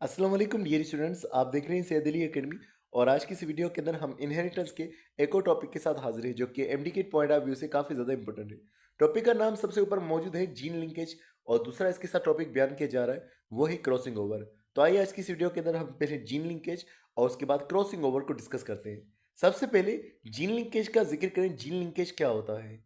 अस्सलाम वालेकुम dear students, आप देख रहे हैं सैयद अली एकेडमी। और आज की इस वीडियो के अंदर हम इनहेरिटेंस के एक और टॉपिक के साथ हाजिर हैं जो कि एमडी के पॉइंट ऑफ व्यू से काफ़ी ज़्यादा इंपॉर्टेंट है। टॉपिक का नाम सबसे ऊपर मौजूद है जीन लिंकेज, और दूसरा इसके साथ टॉपिक बयान किया जा रहा है वो है क्रॉसिंग ओवर। तो आइए आज की इस वीडियो के अंदर हम पहले जीन लिंकेज और उसके बाद क्रॉसिंग ओवर को डिस्कस करते हैं। सबसे पहले जीन लिंकेज का जिक्र करें। जीन लिंकेज क्या होता है?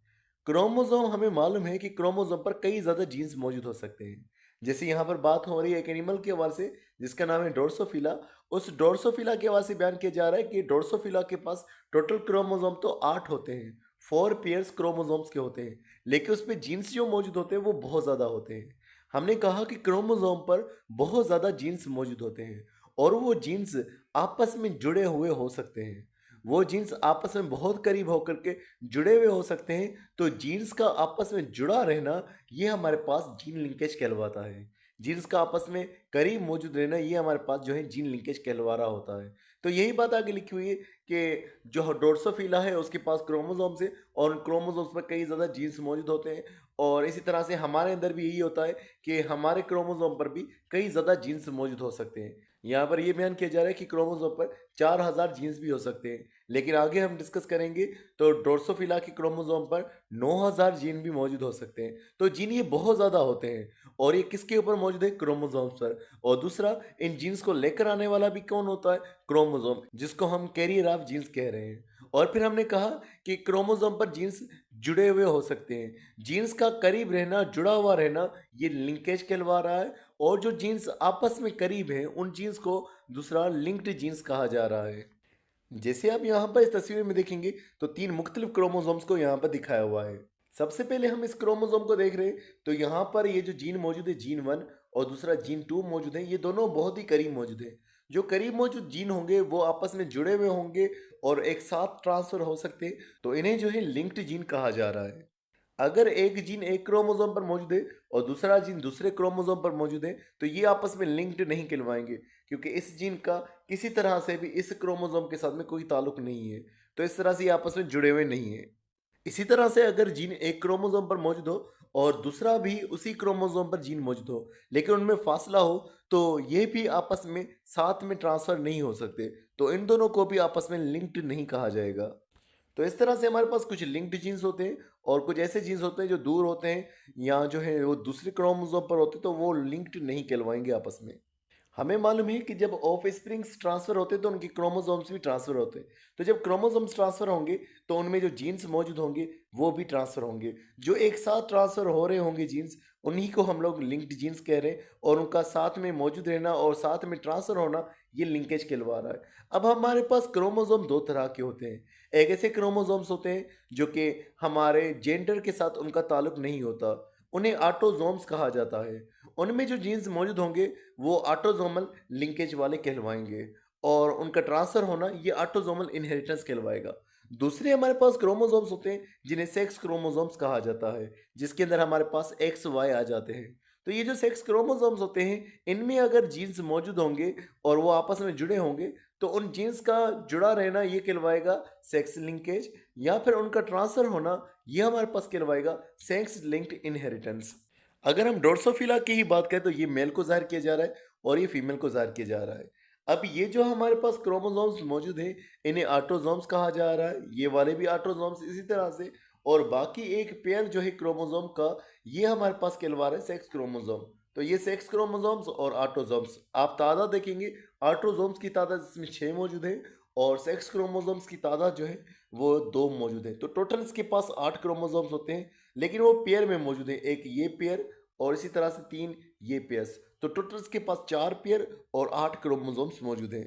क्रोमोसोम, हमें मालूम है कि क्रोमोसोम पर कई ज़्यादा जीन्स मौजूद हो सकते हैं। जैसे यहाँ पर बात हो रही है एक एनिमल के हवाले से जिसका नाम है ड्रोसोफिला। उस ड्रोसोफिला के हवाले से बयान किया जा रहा है कि ड्रोसोफिला के पास टोटल क्रोमोसोम तो 8 होते हैं, 4 पेयर्स क्रोमोसोम्स के होते हैं, लेकिन उसमें जीन्स जो मौजूद होते हैं वो बहुत ज़्यादा होते हैं। हमने कहा कि क्रोमोसोम पर बहुत ज़्यादा जीन्स मौजूद होते हैं और वो जीन्स आपस में जुड़े हुए हो सकते हैं। वो जीन्स आपस में बहुत करीब होकर के जुड़े हुए हो सकते हैं। तो जीन्स का आपस में जुड़ा रहना ये हमारे पास जीन लिंकेज कहलवाता है। जीन्स का आपस में करीब मौजूद रहना ये हमारे पास जो है जीन लिंकेज कहलवा रहा होता है। तो यही बात आगे लिखी हुई है कि जो ड्रोसोफिला है उसके पास क्रोमोसोम्स है और उन क्रोमोसोम्स पर कई ज़्यादा जीन्स मौजूद होते हैं। और इसी तरह से हमारे अंदर भी यही होता है कि हमारे क्रोमोसोम पर भी कई ज़्यादा जीन्स मौजूद हो सकते हैं। यहाँ पर यह बयान किया जा रहा है कि क्रोमोसोम पर 4000 जीन्स भी हो सकते हैं, लेकिन आगे हम डिस्कस करेंगे तो ड्रोसोफिला के क्रोमोसोम पर 9000 जीन भी मौजूद हो सकते हैं। तो जीन ये बहुत ज़्यादा होते हैं और ये किसके ऊपर मौजूद है? क्रोमोसोम्स पर। और दूसरा, इन जीन्स को लेकर आने वाला भी कौन होता है? क्रोमोसोम, जिसको हम कैरियर ऑफ जीन्स कह रहे हैं। और फिर हमने कहा कि क्रोमोसोम पर जीन्स जुड़े हुए हो सकते हैं। जीन्स का करीब रहना, जुड़ा हुआ रहना, ये लिंकेज कहलवा रहा है। और जो जीन्स आपस में करीब हैं उन जीन्स को दूसरा लिंक्ड जीन्स कहा जा रहा है। जैसे आप यहाँ पर इस तस्वीर में देखेंगे तो 3 मुख्तलिफ क्रोमोसोम्स को यहाँ पर दिखाया हुआ है। सबसे पहले हम इस क्रोमोसोम को देख रहे हैं तो यहाँ पर ये जो जीन मौजूद है जीन 1 और दूसरा जीन 2 मौजूद है, ये दोनों बहुत ही करीब मौजूद है। जो करीब मौजूद जीन होंगे वो आपस में जुड़े हुए होंगे और एक साथ ट्रांसफर हो सकते हैं, तो इन्हें जो है लिंक्ड जीन कहा जा रहा है। अगर एक जीन एक क्रोमोसोम पर मौजूद है और दूसरा जीन दूसरे क्रोमोसोम पर मौजूद है तो ये आपस में लिंक्ड नहीं कहलवाएंगे, क्योंकि इस जीन का किसी तरह से भी इस क्रोमोसोम के साथ में कोई ताल्लुक नहीं है। तो इस तरह से ये आपस में जुड़े हुए नहीं है। इसी तरह से अगर जीन एक क्रोमोसोम पर मौजूद हो और दूसरा भी उसी क्रोमोसोम पर जीन मौजूद हो, लेकिन उनमें फासला हो, तो ये भी आपस में साथ में ट्रांसफर नहीं हो सकते, तो इन दोनों को भी आपस में लिंक्ड नहीं कहा जाएगा। तो इस तरह से हमारे पास कुछ लिंक्ड जीन्स होते हैं और कुछ ऐसे जीन्स होते हैं जो दूर होते हैं या जो है वो दूसरे क्रोमोसोम पर होते हैं, तो वो लिंक्ड नहीं कहलवाएंगे आपस में। हमें मालूम है कि जब ऑफ स्प्रिंग्स ट्रांसफर होते हैं तो उनके क्रोमोसोम्स भी ट्रांसफर होते हैं। तो जब क्रोमोसोम्स ट्रांसफर होंगे तो उनमें जो जीन्स मौजूद होंगे वो भी ट्रांसफर होंगे। जो एक साथ ट्रांसफर हो रहे होंगे जीन्स, उन्हीं को हम लोग लिंक्ड जीन्स कह रहे हैं और उनका साथ में मौजूद रहना और साथ में ट्रांसफर होना ये लिंकेज कहलवा रहा है। अब हमारे पास क्रोमोसोम दो तरह के होते हैं। एक ऐसे क्रोमोसोम्स होते हैं जो कि हमारे जेंडर के साथ उनका ताल्लुक नहीं होता, उन्हें ऑटोजोम्स कहा जाता है। उनमें जो जीन्स मौजूद होंगे वो ऑटोजोमल लिंकेज वाले कहलवाएंगे और उनका ट्रांसफर होना ये ऑटोजोमल इनहेरिटेंस कहलवाएगा। दूसरे हमारे पास क्रोमोसोम्स होते हैं जिन्हें सेक्स क्रोमोसोम्स कहा जाता है, जिसके अंदर हमारे पास एक्स वाई आ जाते हैं। तो ये जो सेक्स क्रोमोसोम्स होते हैं इनमें अगर जीन्स मौजूद होंगे और वो आपस में जुड़े होंगे तो उन जीन्स का जुड़ा रहना ये कहलवाएगा सेक्स लिंकेज, या फिर उनका ट्रांसफर होना ये हमारे पास कहलवाएगा सेक्स लिंक्ड इनहेरिटेंस। अगर हम ड्रोसोफिला की ही बात करें तो ये मेल को ज़ाहिर किया जा रहा है और ये फीमेल को ज़ाहिर किया जा रहा है। अब ये जो हमारे पास क्रोमोसोम्स मौजूद हैं इन्हें ऑटोसोम्स कहा जा रहा है, ये वाले भी ऑटोसोम्स इसी तरह से। और बाकी एक पेयर जो है क्रोमोसोम का ये हमारे पास कहलवा रहा है सेक्स क्रोमोसोम। तो ये सेक्स क्रोमोसोम्स और ऑटोसोम्स आप तादाद देखेंगे, ऑटोसोम्स की तादाद इसमें 6 मौजूद है और सेक्स क्रोमोसोम्स की तादाद जो है वो 2 मौजूद है। तो टोटल इसके पास 8 क्रोमोसोम्स होते हैं, लेकिन वो पेयर में मौजूद है, एक ये पेयर और इसी तरह से 3 ये पेयर्स। तो टोटल इसके पास 4 पेयर और 8 क्रोमोसोम्स मौजूद हैं।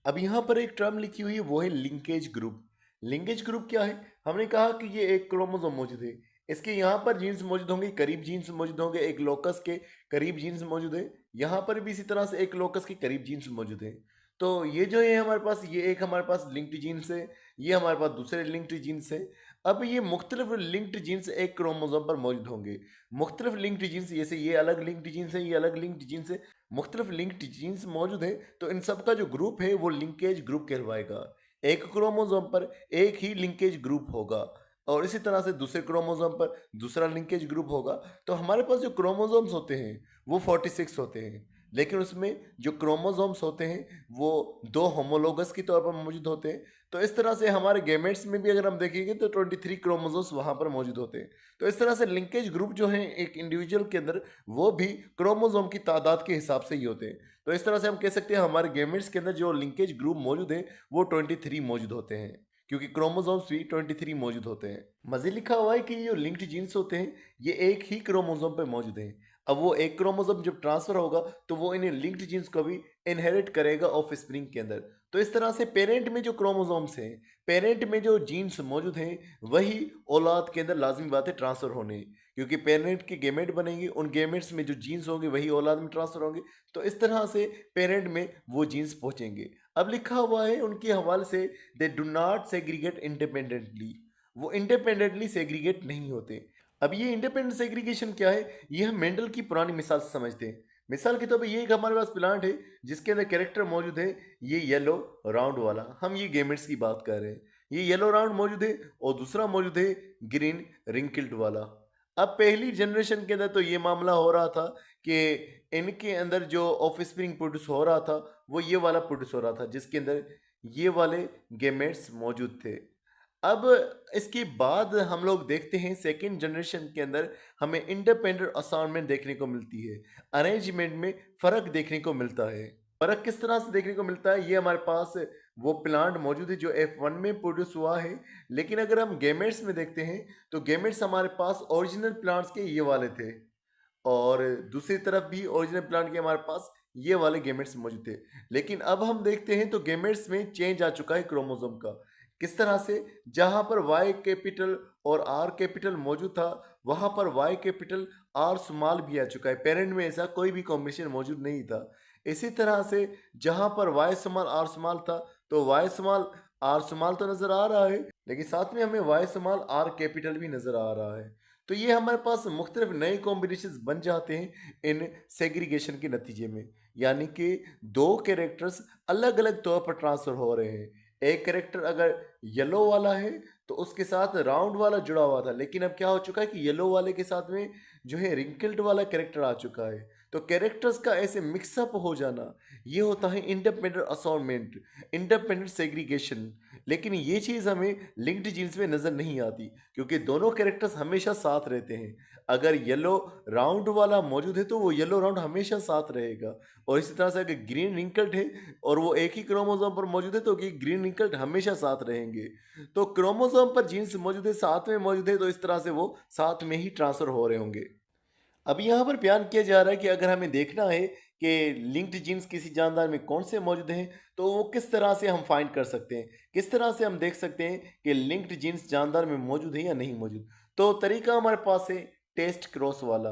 अब यहाँ पर एक टर्म लिखी हुई है वो है लिंकेज ग्रुप। लिंकेज ग्रुप क्या है? हमने कहा कि ये एक क्रोमोसोम मौजूद है, इसके यहाँ पर जीन्स मौजूद होंगे, करीब जीन्स मौजूद होंगे, एक लोकस के करीब जीन्स मौजूद है। यहाँ पर भी इसी तरह से एक लोकस के करीब जीन्स मौजूद है। तो ये जो है हमारे पास, ये एक हमारे पास लिंक्ड जीन्स है, ये हमारे पास दूसरे लिंक्ड जीन्स है। अब ये मुख्तलिफ लिंक्ड जीन्स एक क्रोमोसोम पर मौजूद होंगे। मुख्तलिफ लिंक्ड जीन्स, जैसे ये अलग लिंक्ड जीन्स है, ये अलग लिंक्ड जीन्स है, मुख्तलिफ लिंक्ड जीन्स मौजूद है, तो इन सब का जो ग्रुप है वो लिंकेज ग्रुप कहलवाएगा। एक क्रोमोसोम पर एक ही लिंकेज ग्रुप होगा और इसी तरह से दूसरे क्रोमोसोम पर दूसरा लिंकेज ग्रुप होगा। तो हमारे पास जो क्रोमोसोम्स होते हैं वो 46 होते हैं, लेकिन उसमें जो क्रोमोसोम्स होते हैं वो दो होमोलोगस के तौर पर मौजूद होते हैं। तो इस तरह से हमारे गैमेट्स में भी अगर हम देखेंगे तो 23 क्रोमोसोम्स वहाँ पर मौजूद होते हैं। तो इस तरह से लिंकेज ग्रुप जो हैं एक इंडिविजुअल के अंदर, वो भी क्रोमोसोम की तादाद के हिसाब से ही होते हैं। तो इस तरह से हम कह सकते हैं हमारे गैमेट्स के अंदर जो लिंकेज ग्रुप मौजूद है वो 23 मौजूद होते हैं, क्योंकि क्रोमोसोम्स भी 23 मौजूद होते हैं। मज़े लिखा हुआ है कि ये जो लिंक्ड जीन्स होते हैं ये एक ही क्रोमोसोम पे मौजूद हैं। अब वो एक क्रोमोसोम जब ट्रांसफर होगा तो वो इन्हें लिंक्ड जीन्स को भी इनहेरिट करेगा ऑफ स्प्रिंग के अंदर। तो इस तरह से पेरेंट में जो क्रोमोसोम्स हैं, पेरेंट में जो जीन्स मौजूद हैं, वही औलाद के अंदर लाजमी बात है ट्रांसफर होने, क्योंकि पेरेंट के गेमेट बनेंगे, उन गेमेट्स में जो जीन्स होंगे वही औलाद में ट्रांसफर होंगे। तो इस तरह से पेरेंट में वो जीन्स पहुंचेंगे। अब लिखा हुआ है उनके हवाले से, they do not segregate independently, वो इंडिपेंडेंटली सेग्रीगेट नहीं होते। अब ये इंडिपेंडेंट सेग्रीगेशन क्या है, ये हम मेंडल की पुरानी मिसाल से समझते हैं। मिसाल के तौर पे ये एक हमारे पास प्लांट है जिसके अंदर कैरेक्टर मौजूद है, ये येलो राउंड वाला, हम ये गेमेट्स की बात कर रहे हैं। ये येलो राउंड मौजूद है और दूसरा मौजूद है ग्रीन रिंकल्ड वाला। अब पहली जनरेशन के अंदर तो ये मामला हो रहा था कि इनके अंदर जो ऑफस्प्रिंग प्रोड्यूस हो रहा था वो ये वाला प्रोड्यूस हो रहा था जिसके अंदर ये वाले गेमेट्स मौजूद थे। अब इसके बाद हम लोग देखते हैं सेकेंड जनरेशन के अंदर हमें इंडिपेंडेंट असाइनमेंट देखने को मिलती है। अरेंजमेंट में फ़र्क देखने को मिलता है। फ़र्क किस तरह से देखने को मिलता है, ये हमारे पास वो प्लांट मौजूद है जो F1 में प्रोड्यूस हुआ है। लेकिन अगर हम गेमेट्स में देखते हैं तो गेमेट्स हमारे पास ओरिजिनल प्लांट्स के ये वाले थे, और दूसरी तरफ भी ओरिजिनल प्लांट के हमारे पास ये वाले गेमेट्स मौजूद थे। लेकिन अब हम देखते हैं तो गेमेट्स में चेंज आ चुका है क्रोमोसोम का। किस तरह से, जहां पर वाई कैपिटल और आर कैपिटल मौजूद था वहां पर वाई कैपिटल आर स्मॉल भी आ चुका है। पेरेंट में ऐसा कोई भी कॉम्बिनेशन मौजूद नहीं था। इसी तरह से जहां पर वाई स्मॉल आर स्मॉल था तो वाई स्मॉल आर स्मॉल तो नजर आ रहा है, लेकिन साथ में हमें वाई स्मॉल आर कैपिटल भी नजर आ रहा है। तो ये हमारे पास मुख्तलिफ नए कॉम्बिनेशन बन जाते हैं इन सेग्रीगेशन के नतीजे में, यानी कि दो कैरेक्टर्स अलग अलग तौर पर ट्रांसफर हो रहे हैं। एक कैरेक्टर अगर येलो वाला है तो उसके साथ राउंड वाला जुड़ा हुआ था, लेकिन अब क्या हो चुका है कि येलो वाले के साथ में जो है रिंकल्ड वाला कैरेक्टर आ चुका है। तो कैरेक्टर्स का ऐसे मिक्सअप हो जाना, ये होता है इंडिपेंडेंट असाइनमेंट, इंडिपेंडेंट सेग्रीगेशन। लेकिन ये चीज़ हमें लिंक्ड जीन्स में नज़र नहीं आती, क्योंकि दोनों कैरेक्टर्स हमेशा साथ रहते हैं। अगर येलो राउंड वाला मौजूद है तो वो येलो राउंड हमेशा साथ रहेगा, और इसी तरह से अगर ग्रीन रिंकल्ड है और वो एक ही क्रोमोसोम पर मौजूद है तो ये ग्रीन रिंकल्ड हमेशा साथ रहेंगे। तो क्रोमोसोम पर जीन्स मौजूद है, साथ में मौजूद है, तो इस तरह से वो साथ में ही ट्रांसफर हो रहे होंगे। अब यहाँ पर बयान किया जा रहा है कि अगर हमें देखना है कि लिंक्ड जीन्स किसी जानदार में कौन से मौजूद हैं तो वो किस तरह से हम फाइंड कर सकते हैं, किस तरह से हम देख सकते हैं कि लिंक्ड जीन्स जानदार में मौजूद है या नहीं मौजूद। तो तरीका हमारे पास है टेस्ट क्रॉस वाला।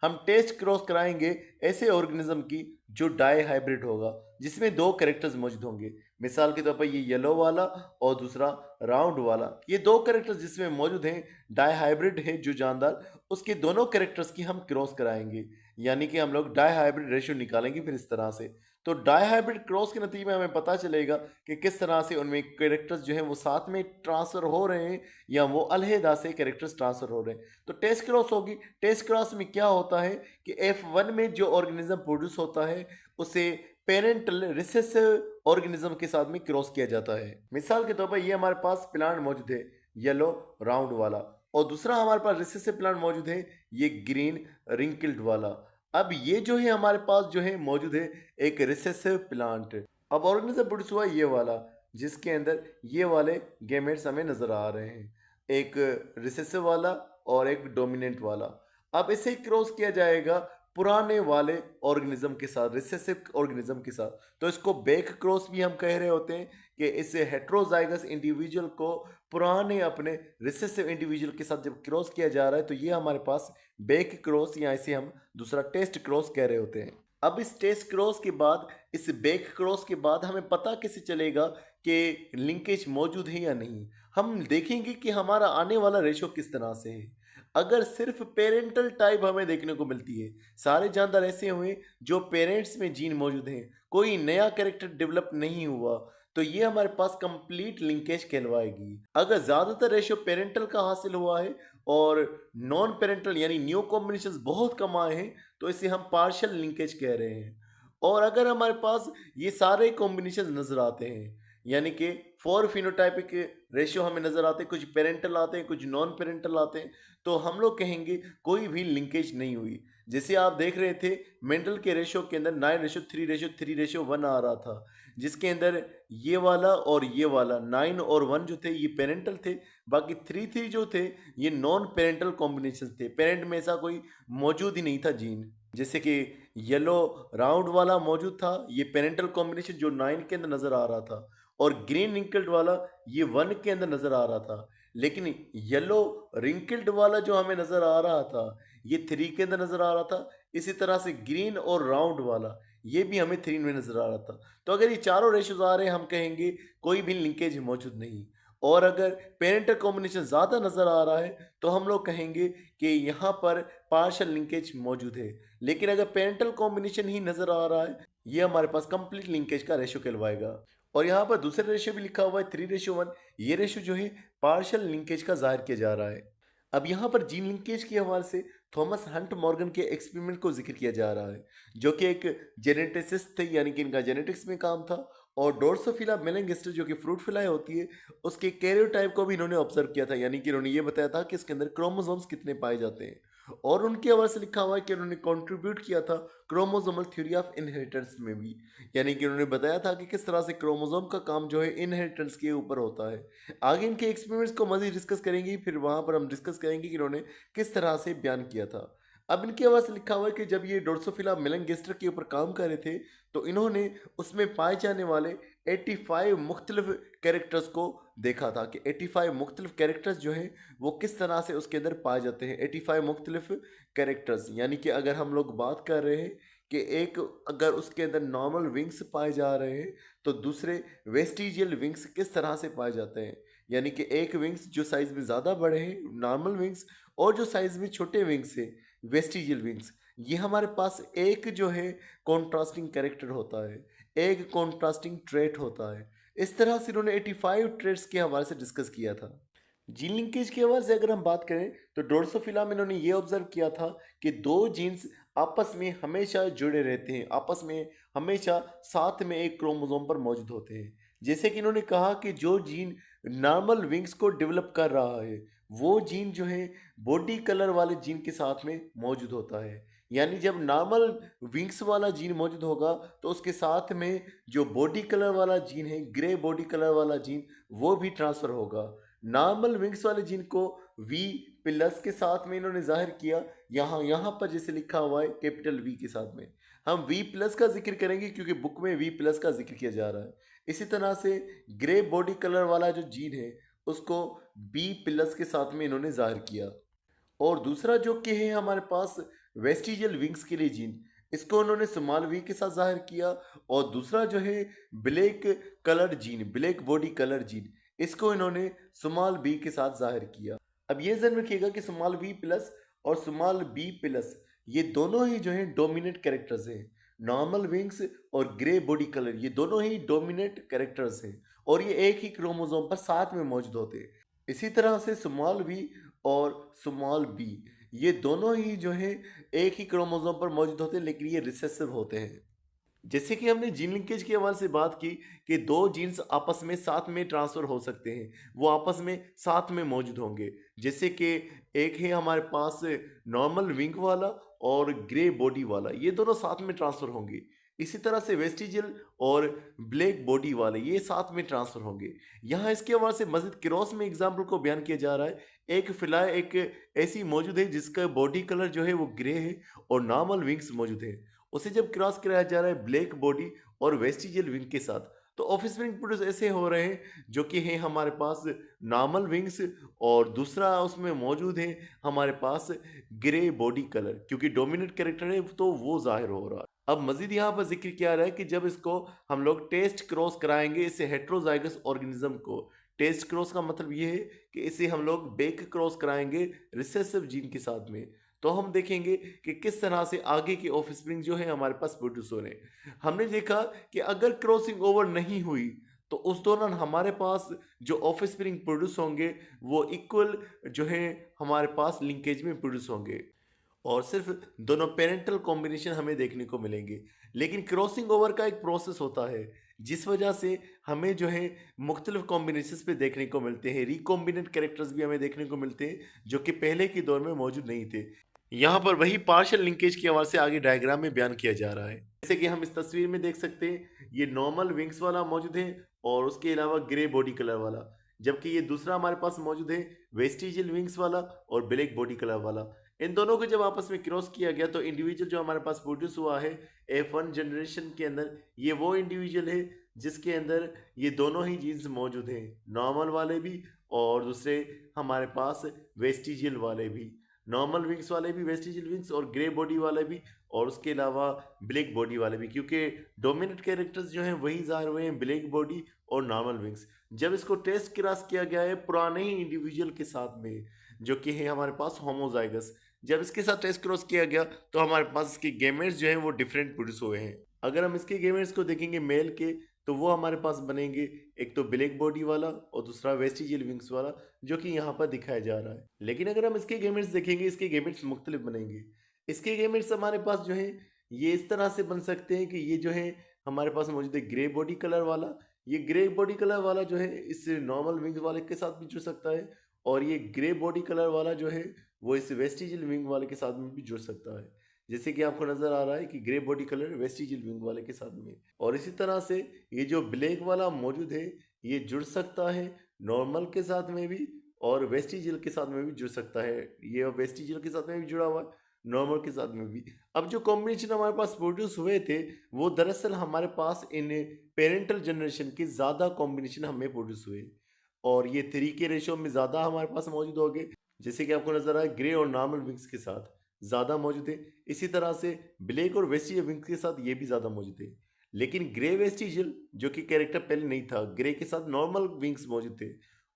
हम टेस्ट क्रॉस कराएंगे ऐसे ऑर्गेनिज्म की जो डाई हाइब्रिड होगा, जिसमें दो कैरेक्टर्स मौजूद होंगे। मिसाल के तौर पर ये येलो वाला और दूसरा राउंड वाला, ये दो कैरेक्टर्स जिसमें मौजूद हैं, डाई हाइब्रिड है जो जानदार, उसके दोनों कैरेक्टर्स की हम क्रॉस कराएंगे, यानी कि हम लोग डाई हाइब्रिड रेशियो निकालेंगे फिर इस तरह से। तो डाई हाइब्रिड क्रॉस के नतीजे में हमें पता चलेगा कि किस तरह से उनमें कैरेक्टर्स जो हैं वो साथ में ट्रांसफर हो रहे हैं या वो अलहदा से कैरेक्टर्स ट्रांसफर हो रहे हैं। तो टेस्ट क्रॉस होगी। टेस्ट क्रॉस में क्या होता है कि F1 में जो ऑर्गेनिज्म प्रोड्यूस होता है उसे पेरेंटल रिसेसिव ऑर्गेनिज्म के साथ में क्रॉस किया जाता है। मिसाल के तौर पर ये हमारे पास प्लांट मौजूद है येलो राउंड वाला, और दूसरा हमारे पास रिसेसिव प्लांट मौजूद है ये ग्रीन रिंकल्ड वाला। अब ये जो है हमारे पास जो है मौजूद है एक रिसेसिव प्लांट। अब ऑर्गेनिज्म प्रोड्यूस हुआ ये वाला जिसके अंदर ये वाले गैमेट्स हमें नजर आ रहे हैं, एक रिसेसिव वाला और एक डोमिनेंट वाला। अब इसे क्रॉस किया जाएगा पुराने वाले ऑर्गेनिज्म के साथ, रिसेसिव ऑर्गेनिज्म के साथ। तो इसको बैक क्रॉस भी हम कह रहे होते हैं कि इस हेट्रोजाइगस इंडिविजुअल को पुराने अपने रिसेसिव इंडिविजुअल के साथ जब क्रॉस किया जा रहा है तो ये हमारे पास बैक क्रॉस या इसे हम दूसरा टेस्ट क्रॉस कह रहे होते हैं। अब इस टेस्ट क्रॉस के बाद, इस बैक क्रॉस के बाद हमें पता कैसे चलेगा कि लिंकेज मौजूद है या नहीं। हम देखेंगे कि हमारा आने वाला रेशो किस तरह से है। अगर सिर्फ पेरेंटल टाइप हमें देखने को मिलती है, सारे जानदार ऐसे हुए जो पेरेंट्स में जीन मौजूद हैं, कोई नया कैरेक्टर डेवलप नहीं हुआ, तो ये हमारे पास कंप्लीट लिंकेज कहलवाएगी। अगर ज़्यादातर रेशियो पेरेंटल का हासिल हुआ है और नॉन पेरेंटल यानी न्यू कॉम्बिनेशन बहुत कम आए हैं तो इसे हम पार्शियल लिंकेज कह रहे हैं। और अगर हमारे पास ये सारे कॉम्बिनेशन नजर आते हैं, यानी कि 4 फिनोटाइपिक रेशियो हमें नजर आते हैं, कुछ पेरेंटल आते हैं, कुछ नॉन पेरेंटल आते हैं, तो हम लोग कहेंगे कोई भी लिंकेज नहीं हुई। जैसे आप देख रहे थे मेंडल के रेशियो के अंदर 9:3:3:1 आ रहा था, जिसके अंदर ये वाला और ये वाला 9 और 1 जो थे ये पेरेंटल थे, बाकी 3 जो थे ये नॉन पेरेंटल कॉम्बिनेशन थे। पेरेंट में ऐसा कोई मौजूद ही नहीं था जीन। जैसे कि येलो राउंड वाला मौजूद था, ये पेरेंटल कॉम्बिनेशन जो 9 के अंदर नजर आ रहा था, और ग्रीन रिंकल्ड वाला ये 1 के अंदर नजर आ रहा था। लेकिन येलो रिंकल्ड वाला जो हमें नजर आ रहा था ये 3 के अंदर नजर आ रहा था। इसी तरह से ग्रीन और राउंड वाला ये भी हमें 3 में नजर आ रहा था। तो अगर ये चारों रेशियोज आ रहे हैं, हम कहेंगे कोई भी लिंकेज मौजूद नहीं। और अगर पेरेंटल कॉम्बिनेशन ज्यादा नजर आ रहा है तो हम लोग कहेंगे कि यहाँ पर पार्शियल लिंकेज मौजूद है। लेकिन अगर पेरेंटल कॉम्बिनेशन ही नजर आ रहा है, ये हमारे पास कंप्लीट लिंकेज का रेशियो कहलवाएगा। और यहाँ पर दूसरा रेशियो भी लिखा हुआ है 3:1। ये रेशियो जो है पार्शियल लिंकेज का जाहिर किया जा रहा है। अब यहाँ पर जीन लिंकेज के हवाले से थॉमस हंट मॉर्गन के एक्सपेरिमेंट को जिक्र किया जा रहा है, जो कि एक जेनेटिसिस्ट थे, यानी कि इनका जेनेटिक्स में काम था। और ड्रोसोफिला मेलेंगिस्टर जो कि फ्रूट फ्लाई होती है, उसके कैरियोटाइप को भी इन्होंने ऑब्जर्व किया था, यानी कि इन्होंने ये बताया था कि इसके अंदर क्रोमोसोम्स कितने पाए जाते हैं। और उनके हवाले से लिखा हुआ है कि उन्होंने कंट्रीब्यूट किया था क्रोमोसोमल थ्योरी ऑफ इनहेरिटेंस में भी, यानी कि उन्होंने बताया था कि किस तरह से क्रोमोसोम का काम जो है इनहेरिटेंस के ऊपर होता है। आगे इनके एक्सपेरिमेंट्स को मजीद डिस्कस करेंगे, फिर वहां पर हम डिस्कस करेंगे कि इन्होंने किस तरह से बयान किया था। अब इनके हवाले से लिखा हुआ है कि जब ये ड्रोसोफिला मेलेंगिस्टर के ऊपर काम कर रहे थे, तो इन्होंने उसमें पाए जाने वाले 85 मुख्तलिफ कैरेक्टर्स को देखा था कि 85 मुख्तलिफ कैरेक्टर्स जो हैं वो किस तरह से उसके अंदर पाए जाते हैं। 85 मुख्तलिफ कैरेक्टर्स, यानी कि अगर हम लोग बात कर रहे हैं कि एक अगर उसके अंदर नॉर्मल विंग्स पाए जा रहे हैं, तो दूसरे वेस्टिजियल विंग्स किस तरह से पाए जाते हैं। यानी कि एक विंग्स जो साइज में ज़्यादा बड़े हैं नॉर्मल विंग्स, और जो साइज में छोटे विंग्स हैं वेस्टिजियल विंग्स, ये हमारे पास एक जो है कॉन्ट्रास्टिंग कैरेक्टर होता है, एक कॉन्ट्रास्टिंग ट्रेट होता है। इस तरह से इन्होंने 85 ट्रेट्स के हवाले से डिस्कस किया था। जीन लिंकेज के हवाले से अगर हम बात करें तो ड्रोसोफिला में इन्होंने ये ऑब्जर्व किया था कि दो जीन्स आपस में हमेशा जुड़े रहते हैं, आपस में हमेशा साथ में एक क्रोमोसोम पर मौजूद होते हैं। जैसे कि इन्होंने कहा कि जो जीन नॉर्मल विंग्स को डेवलप कर रहा है, वो जीन जो है बॉडी कलर वाले जीन के साथ में मौजूद होता है। यानी जब नॉर्मल विंग्स वाला जीन मौजूद होगा तो उसके साथ में जो बॉडी कलर वाला जीन है, ग्रे बॉडी कलर वाला जीन, वो भी ट्रांसफर होगा। नॉर्मल विंग्स वाले जीन को वी प्लस के साथ में इन्होंने जाहिर किया, यहाँ पर जैसे लिखा हुआ है कैपिटल वी के साथ में। हम वी प्लस का जिक्र करेंगे क्योंकि बुक में वी प्लस का जिक्र किया जा रहा है। इसी तरह से ग्रे बॉडी कलर वाला जो जीन है उसको बी प्लस के साथ में इन्होंने जाहिर किया। और दूसरा जो कि है हमारे पास वेस्टिजियल विंग्स के लिए जीन, इसको उन्होंने स्मॉल वी के साथ जाहिर किया। और दूसरा जो है black colour gene, black body colour gene, इसको इन्होंने स्मॉल बी के साथ जाहिर किया। अब ये ध्यान रखिएगा कि स्मॉल वी प्लस और स्मॉल बी प्लस ये दोनों ही जो है डोमिनेंट कैरेक्टर्स हैं। नॉर्मल विंग्स और ग्रे बॉडी कलर ये दोनों ही डोमिनेंट कैरेक्टर्स हैं, और ये एक ही क्रोमोसोम पर साथ में मौजूद होते हैं। इसी तरह से स्मॉल वी और स्मॉल बी ये दोनों ही जो है एक ही क्रोमोसोम पर मौजूद होते हैं, लेकिन ये रिसेसिव होते हैं। जैसे कि हमने जीन लिंकेज के हवाले से बात की कि दो जीन्स आपस में साथ में ट्रांसफर हो सकते हैं, वो आपस में साथ में मौजूद होंगे। जैसे कि एक है हमारे पास नॉर्मल विंग वाला और ग्रे बॉडी वाला, ये दोनों साथ में ट्रांसफर होंगे। इसी तरह से वेस्टिजियल और ब्लैक बॉडी वाले ये साथ में ट्रांसफर होंगे। यहाँ इसके हवाले से मस्जिद क्रॉस में एग्जाम्पल को बयान किया जा रहा है। एक फिलहाल एक ऐसी मौजूद है जिसका बॉडी कलर जो है वो ग्रे है और नॉर्मल विंग्स मौजूद है, उसे जब क्रॉस कराया जा रहा है ब्लैक बॉडी और वेस्टिजियल विंग के साथ, तो ऑफिस विंग प्रोड्यूस ऐसे हो रहे हैं जो कि है हमारे पास नॉर्मल विंग्स, और दूसरा उसमें मौजूद है हमारे पास ग्रे बॉडी कलर, क्योंकि डोमिनेंट कैरेक्टर है तो वो जाहिर हो रहा है। अब मजीद यहाँ पर जिक्र किया रहा है कि जब इसको हम लोग टेस्ट क्रॉस कराएंगे इसे हेट्रोजाइगस ऑर्गेनिज्म को, टेस्ट क्रॉस का मतलब ये है कि इसे हम लोग बैक क्रॉस कराएंगे रिसेसिव जीन के साथ में, तो हम देखेंगे कि किस तरह से आगे के ऑफस्प्रिंग जो है हमारे पास प्रोड्यूस हो रहे हैं। हमने देखा कि अगर क्रॉसिंग ओवर नहीं हुई तो उस दौरान हमारे पास जो ऑफस्प्रिंग प्रोड्यूस होंगे वो इक्वल जो है हमारे पास लिंकेज में प्रोड्यूस होंगे। और सिर्फ दोनों पेरेंटल कॉम्बिनेशन हमें देखने को मिलेंगे। लेकिन क्रॉसिंग ओवर का एक प्रोसेस होता है जिस वजह से हमें जो है मुख्तलिफ कॉम्बिनेशंस पे देखने को मिलते हैं, रिकॉम्बिनेंट कैरेक्टर्स भी हमें देखने को मिलते हैं जो कि पहले के दौर में मौजूद नहीं थे। यहाँ पर वही पार्शियल लिंकेज की हवाले से आगे डायग्राम में बयान किया जा रहा है। जैसे कि हम इस तस्वीर में देख सकते हैं, ये नॉर्मल विंग्स वाला मौजूद है और उसके अलावा ग्रे बॉडी कलर वाला, जबकि ये दूसरा हमारे पास मौजूद है वेस्टिजियल विंग्स वाला और ब्लैक बॉडी कलर वाला। इन दोनों को जब आपस में क्रॉस किया गया तो इंडिविजुअल जो हमारे पास प्रोड्यूस हुआ है F1 जनरेशन के अंदर, ये वो इंडिविजुअल है जिसके अंदर ये दोनों ही जीन्स मौजूद हैं, नॉर्मल वाले भी और दूसरे हमारे पास वेस्टिजियल वाले भी, नॉर्मल विंग्स वाले भी, वेस्टिजियल विंग्स और ग्रे बॉडी वाले भी और उसके अलावा ब्लैक बॉडी वाले भी, क्योंकि डोमिनेंट कैरेक्टर्स जो हैं वही ज़ाहिर हुए हैं ब्लैक बॉडी और नॉर्मल विंग्स। जब इसको टेस्ट क्रॉस किया गया है पुराने ही इंडिविजुअल के साथ में जो कि है हमारे पास होमोजाइगस, जब इसके साथ टेस्ट क्रॉस किया गया तो हमारे पास इसके गेमेट्स जो हैं वो डिफरेंट प्रोड्यूस हुए हैं। अगर हम इसके गेमेट्स को देखेंगे मेल के, तो वो हमारे पास बनेंगे एक तो ब्लैक बॉडी वाला और दूसरा वेस्टिजियल विंग्स वाला जो कि यहाँ पर दिखाया जा रहा है। लेकिन अगर हम इसके गेमेट्स देखेंगे, इसके गेमेट्स मुख्तलिफ बनेंगे। इसके गेमेट्स हमारे पास जो है ये इस तरह से बन सकते हैं कि ये जो है हमारे पास मौजूद है ग्रे बॉडी कलर वाला, ये ग्रे बॉडी कलर वाला जो है इस नॉर्मल विंग्स वाले के साथ भी जुड़ सकता है और ये ग्रे बॉडी कलर वाला जो है वो इस वेस्टिजियल विंग वाले के साथ में भी जुड़ सकता है। जैसे कि आपको नज़र आ रहा है कि grey body colour vestigial wing वाले के साथ में, और इसी तरह से ये जो ब्लैक वाला मौजूद है ये जुड़ सकता है नॉर्मल के साथ में भी और वेस्टिजियल के साथ में भी जुड़ सकता है। ये वेस्टिजियल के साथ में भी जुड़ा हुआ है, नॉर्मल के साथ में भी। अब जो कॉम्बिनेशन हमारे पास प्रोड्यूस हुए थे वो दरअसल हमारे पास इन पेरेंटल जनरेशन के ज़्यादा कॉम्बिनेशन हमें प्रोड्यूस हुए और ये 3 के रेशो में ज़्यादा हमारे पास मौजूद हो गए। जैसे कि आपको नजर आए ग्रे और नॉर्मल विंग्स के साथ ज़्यादा मौजूद है, इसी तरह से ब्लैक और वेस्टिजियल विंग्स के साथ ये भी ज़्यादा मौजूद है। लेकिन ग्रे वेस्टिजियल जो कि कैरेक्टर पहले नहीं था, ग्रे के साथ नॉर्मल विंग्स मौजूद थे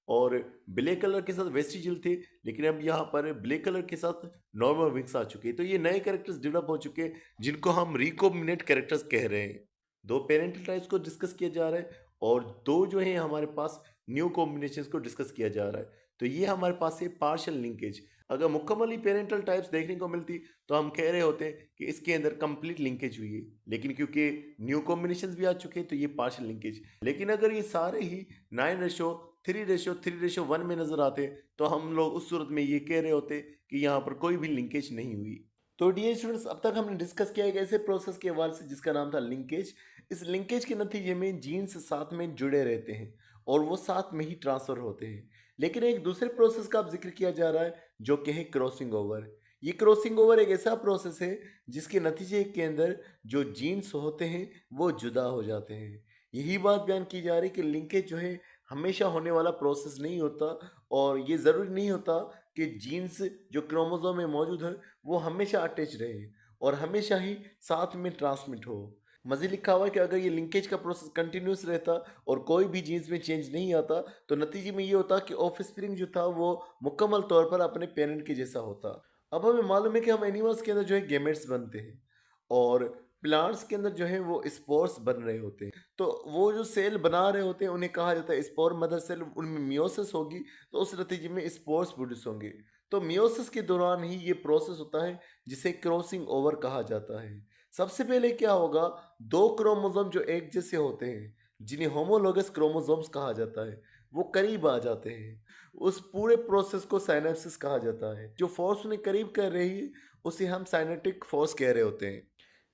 और ब्लैक कलर के साथ वेस्टिजियल थे, लेकिन अब यहाँ पर ब्लैक कलर के साथ नॉर्मल विंग्स आ चुके हैं। तो ये नए कैरेक्टर्स डेवलप हो चुके हैं जिनको हम रिकॉम्बिनेंट कैरेक्टर्स कह रहे हैं। दो पेरेंटल टाइप्स को डिस्कस किया जा रहा है और दो जो है हमारे पास न्यू कॉम्बिनेशंस को डिस्कस किया जा रहा है। तो ये हमारे पास है पार्शियल लिंकेज। अगर मुकम्मल ही पेरेंटल टाइप्स देखने को मिलती तो हम कह रहे होते हैं कि इसके अंदर कंप्लीट लिंकेज हुई है, लेकिन क्योंकि न्यू कॉम्बिनेशंस भी आ चुके हैं तो ये पार्शियल लिंकेज। लेकिन अगर ये सारे ही 9:3:3:1 में नजर आते तो हम लोग उस सूरत में ये कह रहे होते कि यहाँ पर कोई भी लिंकेज नहीं हुई। तो डियर स्टूडेंट्स, अब तक हमने डिस्कस किया एक ऐसे प्रोसेस के हवाले से जिसका नाम था लिंकेज। इस लिंकेज के नतीजे में जीन्स साथ में जुड़े रहते हैं और वो साथ में ही ट्रांसफर होते हैं। लेकिन एक दूसरे प्रोसेस का अब जिक्र किया जा रहा है जो कि है क्रॉसिंग ओवर। ये क्रॉसिंग ओवर एक ऐसा प्रोसेस है जिसके नतीजे के अंदर जो जीन्स होते हैं वो जुदा हो जाते हैं। यही बात बयान की जा रही है कि लिंकेज जो है हमेशा होने वाला प्रोसेस नहीं होता और ये ज़रूरी नहीं होता कि जीन्स जो क्रोमोसोम में मौजूद है वो हमेशा अटैच रहे और हमेशा ही साथ में ट्रांसमिट हो। मज़ीद लिखा हुआ है कि अगर ये लिंकेज का प्रोसेस कंटिन्यूस रहता और कोई भी जीन्स में चेंज नहीं आता तो नतीजे में ये होता कि ऑफस्प्रिंग जो था वो मुकम्मल तौर पर अपने पेरेंट के जैसा होता। अब हमें मालूम है कि हम एनिमल्स के अंदर जो है गेमेट्स बनते हैं और प्लांट्स के अंदर जो है वो स्पोर्स बन रहे होते हैं। तो वो जो सेल बना रहे होते हैं उन्हें कहा जाता है स्पोर मदर सेल। उनमें मियोसिस होगी तो उस नतीजे में स्पोर्स प्रोड्यूस होंगे। तो मियोसिस के दौरान ही ये प्रोसेस होता है जिसे क्रॉसिंग ओवर कहा जाता है। सबसे पहले क्या होगा, दो क्रोमोसोम जो एक जैसे होते हैं जिन्हें होमोलोगस क्रोमोसोम्स कहा जाता है वो करीब आ जाते हैं। उस पूरे प्रोसेस को साइनेप्सिस कहा जाता है। जो फोर्स उन्हें करीब कर रही है उसे हम साइनेटिक फोर्स कह रहे होते हैं।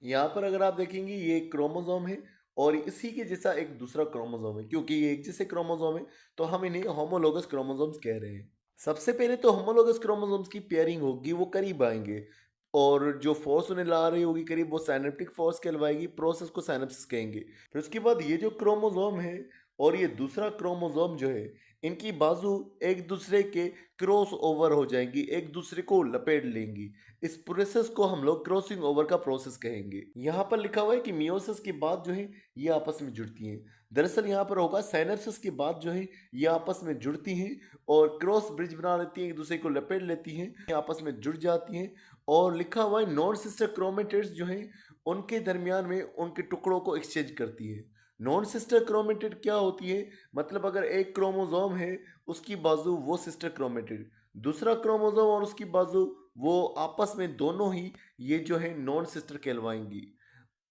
यहाँ पर अगर आप देखेंगे ये एक क्रोमोसोम है और इसी के जैसा एक दूसरा क्रोमोसोम है। क्योंकि ये एक जैसे क्रोमोसोम है तो हम इन्हें होमोलोगस क्रोमोसोम्स कह रहे हैं। सबसे पहले तो होमोलोगस क्रोमोसोम्स की पेयरिंग होगी, वो करीब आएंगे और जो फोर्स उन्हें ला रही होगी करीब वो साइनेप्टिक फोर्स कहलवाएगी। प्रोसेस को साइनेप्सिस कहेंगे। फिर उसके बाद ये जो क्रोमोसोम है और ये दूसरा क्रोमोसोम जो है इनकी बाजू एक दूसरे के क्रॉस ओवर हो जाएंगी, एक दूसरे को लपेट लेंगी। इस प्रोसेस को हम लोग क्रॉसिंग ओवर का प्रोसेस कहेंगे। यहाँ पर लिखा हुआ है कि मियोसिस के बाद जो है ये आपस में जुड़ती हैं। दरअसल यहाँ पर होगा साइनेप्सिस के बाद जो है ये आपस में जुड़ती हैं और क्रॉस ब्रिज बना लेती हैं, एक दूसरे को लपेट लेती हैं, आपस में जुड़ जाती हैं। और लिखा हुआ है नॉन सिस्टर क्रोमेटिड्स जो हैं उनके दरमियान में उनके टुकड़ों को एक्सचेंज करती है। नॉन सिस्टर क्रोमेटिड क्या होती है, मतलब अगर एक क्रोमोसोम है उसकी बाजू वो सिस्टर क्रोमेटिड, दूसरा क्रोमोसोम और उसकी बाजू वो आपस में दोनों ही ये जो है नॉन सिस्टर कहलवाएंगी।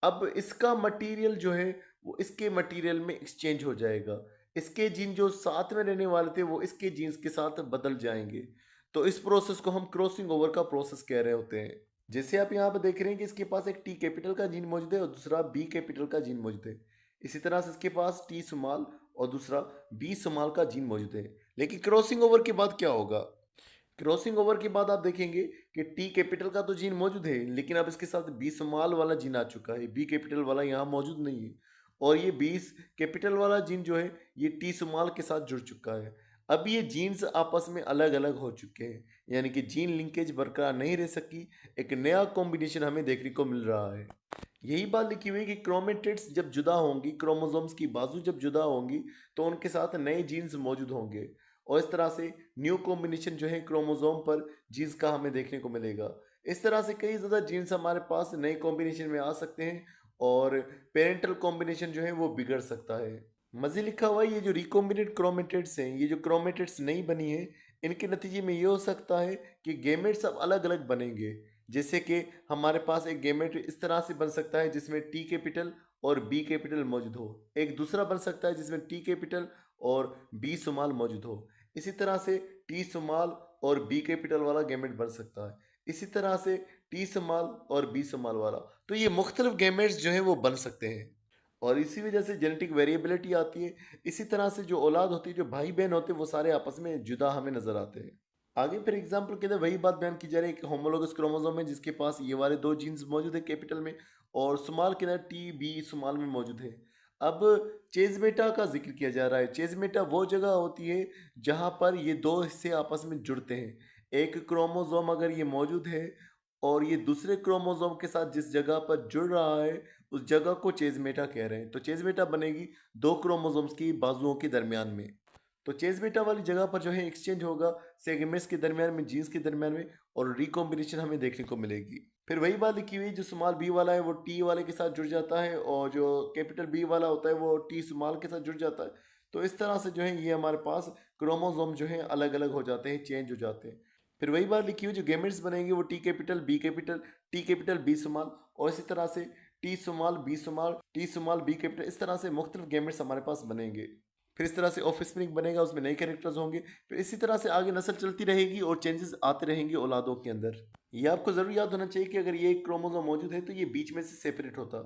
अब इसका मटेरियल जो है वो इसके मटेरियल में एक्सचेंज हो जाएगा। इसके जीन जो साथ में रहने वाले थे वो इसके जीन्स के साथ बदल जाएंगे। तो इस प्रोसेस को हम क्रॉसिंग ओवर का प्रोसेस कह रहे होते हैं। जैसे आप यहाँ पर देख रहे हैं कि इसके पास एक टी कैपिटल का जीन मौजूद है और दूसरा बी कैपिटल का जीन मौजूद है। इसी तरह से इसके पास टी स्मॉल और दूसरा बी स्मॉल का जीन मौजूद है। लेकिन क्रॉसिंग ओवर के बाद क्या होगा? क्रॉसिंग ओवर के बाद आप देखेंगे कि टी कैपिटल का तो जीन मौजूद है, लेकिन अब इसके साथ बी स्मॉल वाला जीन आ चुका है। बी कैपिटल वाला यहाँ मौजूद नहीं है और ये बी कैपिटल वाला जीन जो है ये टी स्मॉल के साथ जुड़ चुका है। अब ये जीन्स आपस में अलग अलग हो चुके हैं, यानी कि जीन लिंकेज बरकरार नहीं रह सकी। एक नया कॉम्बिनेशन हमें देखने को मिल रहा है। यही बात लिखी हुई है कि क्रोमेटिड्स जब जुदा होंगी, क्रोमोसोम्स की बाजू जब जुदा होंगी, तो उनके साथ नए जीन्स मौजूद होंगे और इस तरह से न्यू कॉम्बिनेशन जो है क्रोमोसोम पर जीन्स का हमें देखने को मिलेगा। इस तरह से कई ज़्यादा जीन्स हमारे पास नए कॉम्बिनेशन में आ सकते हैं और पेरेंटल कॉम्बिनेशन जो है वो बिगड़ सकता है। मज़े लिखा हुआ है ये जो रिकॉम्बिनेट क्रोमेटिड्स हैं, ये जो क्रोमेटिड्स नहीं बनी है, इनके नतीजे में ये हो सकता है कि गेमेट्स अब अलग अलग बनेंगे। जैसे कि हमारे पास एक गेमेट इस तरह से बन सकता है जिसमें टी कैपिटल और बी कैपिटल मौजूद हो। एक दूसरा बन सकता है जिसमें टी कैपिटल और बी स्मॉल मौजूद हो। इसी तरह से टी स्मॉल और बी कैपिटल वाला गैमेट बन सकता है। इसी तरह से टी स्मॉल और बी स्मॉल वाला। तो ये मुख्तलिफ गैमेट्स जो हैं वो बन सकते हैं और इसी वजह से जेनेटिक वेरिएबिलिटी आती है। इसी तरह से जो औलाद होती है, जो भाई बहन होते हैं, वो सारे आपस में जुदा हमें नजर आते हैं। आगे फिर एग्जाम्पल के अंदर वही बात बयान की जा रही है कि होमोलोगस क्रोमोसोम है जिसके पास ये वाले दो जीन्स मौजूद है कैपिटल में और स्मॉल के अंदर टी बी स्मॉल में मौजूद है। अब चेज़मेटा का जिक्र किया जा रहा है। चेज़मेटा वो जगह होती है जहाँ पर ये दो हिस्से आपस में जुड़ते हैं। एक क्रोमोसोम अगर ये मौजूद है और ये दूसरे क्रोमोसोम के साथ जिस जगह पर जुड़ रहा है उस जगह को चेज़मेटा कह रहे हैं। तो चेज़मेटा बनेगी दो क्रोमोसोम्स की बाजुओं के दरमियान में। तो चेज़मेटा वाली जगह पर जो है एक्सचेंज होगा सेगमेंट्स के दरमियान में, जीन्स के दरमियान में और रिकॉम्बिनेशन हमें देखने को मिलेगी। फिर वही बात लिखी हुई, जो स्मॉल बी वाला है वो टी वाले के साथ जुड़ जाता है और जो कैपिटल बी वाला होता है वो टी स्मॉल के साथ जुड़ जाता है। तो इस तरह से जो है ये हमारे पास क्रोमोसोम जो है अलग अलग हो जाते हैं, चेंज हो जाते हैं। फिर वही बात लिखी हुई, जो गेमेट्स बनेंगे वो T capital B capital, T capital B small और इसी तरह से T small B small, T small B capital, इस तरह से मुख्तलिफ गेमेट्स हमारे पास बनेंगे। फिर इस तरह से ऑफस्प्रिंग बनेगा, उसमें नए कैरेक्टर्स होंगे। फिर इसी तरह से आगे नस्ल चलती रहेगी और चेंजेस आते रहेंगे औलादों के अंदर। ये आपको ज़रूर याद होना चाहिए कि अगर ये एक क्रोमोसोम मौजूद है तो ये बीच में से सेपरेट होता।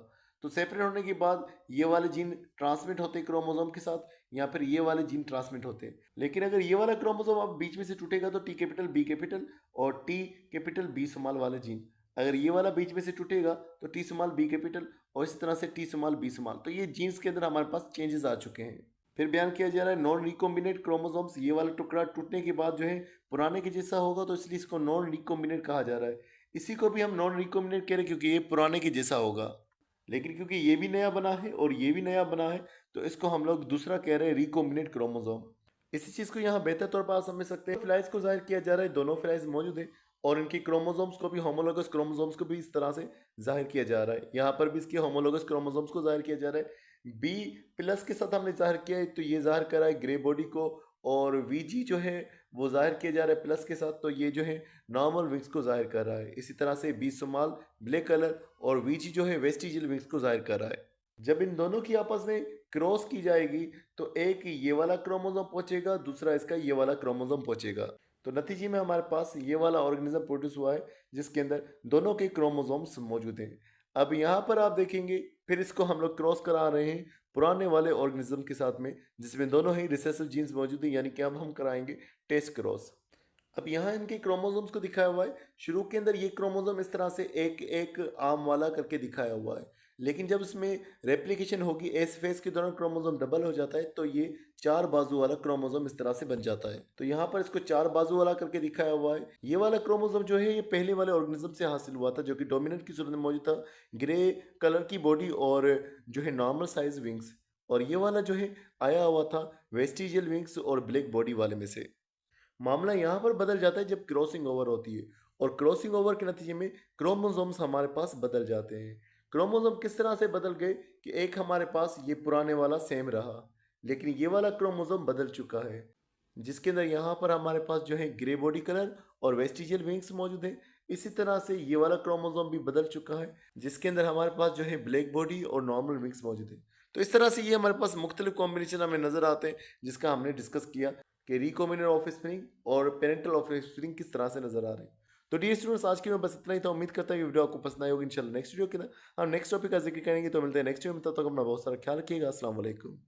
तो सेपरेट होने के बाद ये वाले जीन ट्रांसमिट होते क्रोमोसोम के साथ या फिर ये वाले जीन ट्रांसमिट होते। लेकिन अगर ये वाला क्रोमोसोम अब बीच में से टूटेगा तो टी कैपिटल बी कैपिटल और टी कैपिटल बी स्मॉल वाले जीन, अगर ये वाला बीच में से टूटेगा तो टी स्मॉल बी कैपिटल और इसी तरह से टी स्मॉल बी स्मॉल। तो ये जीन्स के अंदर हमारे पास चेंजेस आ चुके हैं। फिर बयान किया जा रहा है नॉन रिकॉम्बिनेट क्रोमोसोम्स, ये वाला टुकड़ा टूटने के बाद जो है पुराने के जैसा होगा तो इसलिए इसको नॉन रिकॉम्बिनेट कहा जा रहा है। इसी को भी हम नॉन रिकॉम्बिनेट कह रहे हैं क्योंकि ये पुराने के जैसा होगा। लेकिन क्योंकि ये भी नया बना है और ये भी नया बना है तो इसको हम लोग दूसरा कह रहे हैं रिकॉम्बिनेट क्रोमोसोम। इसी चीज़ को यहाँ बेहतर तौर पर आप समझ सकते हैं। फिलाइज को जाहिर किया जा रहा है, दोनों फिलाइज मौजूद है और इनकी क्रोमोसोम्स को भी, होमोलोगस क्रोमोसोम्स को भी इस तरह से जाहिर किया जा रहा है। यहाँ पर भी इसके होमोलोगस क्रोमोसोम्स को जाहिर किया जा रहा है। बी प्लस के साथ हमने जाहिर किया है तो ये जाहिर कर रहा है ग्रे बॉडी को और वी जी जो है वो जाहिर किया जा रहा है प्लस के साथ, तो ये जो है नॉर्मल विंग्स को जाहिर कर रहा है। इसी तरह से बी स्मॉल ब्लैक कलर और वी जी जो है वेस्टिजियल विंग्स को जाहिर कर रहा है। जब इन दोनों की आपस में क्रॉस की जाएगी तो एक ये वाला क्रोमोसोम पहुंचेगा, दूसरा इसका ये वाला क्रोमोसोम पहुंचेगा। तो नतीजे में हमारे पास ये वाला ऑर्गेनिज्म प्रोड्यूस हुआ है जिसके अंदर दोनों के क्रोमोसोम्स मौजूद हैं। अब यहाँ पर आप देखेंगे फिर इसको हम लोग क्रॉस करा रहे हैं पुराने वाले ऑर्गेनिज्म के साथ में जिसमें दोनों ही रिसेसिव जीन्स मौजूद हैं, यानी कि अब हम कराएंगे टेस्ट क्रॉस। अब यहाँ इनके क्रोमोसोम्स को दिखाया हुआ है। शुरू के अंदर ये क्रोमोसोम इस तरह से एक एक आर्म वाला करके दिखाया हुआ है, लेकिन जब इसमें रेप्लिकेशन होगी एस फेज के दौरान क्रोमोसोम डबल हो जाता है तो ये चार बाजू वाला क्रोमोसोम इस तरह से बन जाता है। तो यहाँ पर इसको चार बाजू वाला करके दिखाया हुआ है। ये वाला क्रोमोसोम जो है ये पहले वाले ऑर्गेनिज्म से हासिल हुआ था जो कि डोमिनेंट की सूरत में मौजूद था, ग्रे कलर की बॉडी और जो है नॉर्मल साइज विंग्स। और ये वाला जो है आया हुआ था वेस्टिजियल विंग्स और ब्लैक बॉडी वाले में से। मामला यहाँ पर बदल जाता है जब क्रॉसिंग ओवर होती है और क्रॉसिंग ओवर के नतीजे में क्रोमोसोम्स हमारे पास बदल जाते हैं। क्रोमोसोम किस तरह से बदल गए कि एक हमारे पास ये पुराने वाला सेम रहा लेकिन ये वाला क्रोमोसोम बदल चुका है। जिसके अंदर यहाँ पर हमारे पास जो है ग्रे बॉडी कलर और वेस्टिजियल विंग्स मौजूद है। इसी तरह से ये वाला क्रोमोसोम भी बदल चुका है, जिसके अंदर हमारे पास जो है ब्लैक बॉडी और नॉर्मल विंग्स मौजूद है। तो इस तरह से ये हमारे पास मुख्तलिफ कॉम्बिनेशन हमें नजर आते हैं, जिसका हमने डिस्कस किया कि रिकॉम्बिनेंट ऑफस्प्रिंग और पेरेंटल ऑफस्प्रिंग किस तरह से नजर आ रहे हैं। तो डियर स्टूडेंट्स, आज की मैं बस इतना ही था। उम्मीद करता हूँ ये वीडियो आपको पसंद आई होगी। इंशाल्लाह नेक्स्ट वीडियो के अंदर हम नेक्स्ट टॉपिक का जिक्र करेंगे। तो मिलते हैं नेक्स्ट वीडियो में, तब तक अपना बहुत सारा ख्याल रखिएगा। अस्सलाम वालेकुम।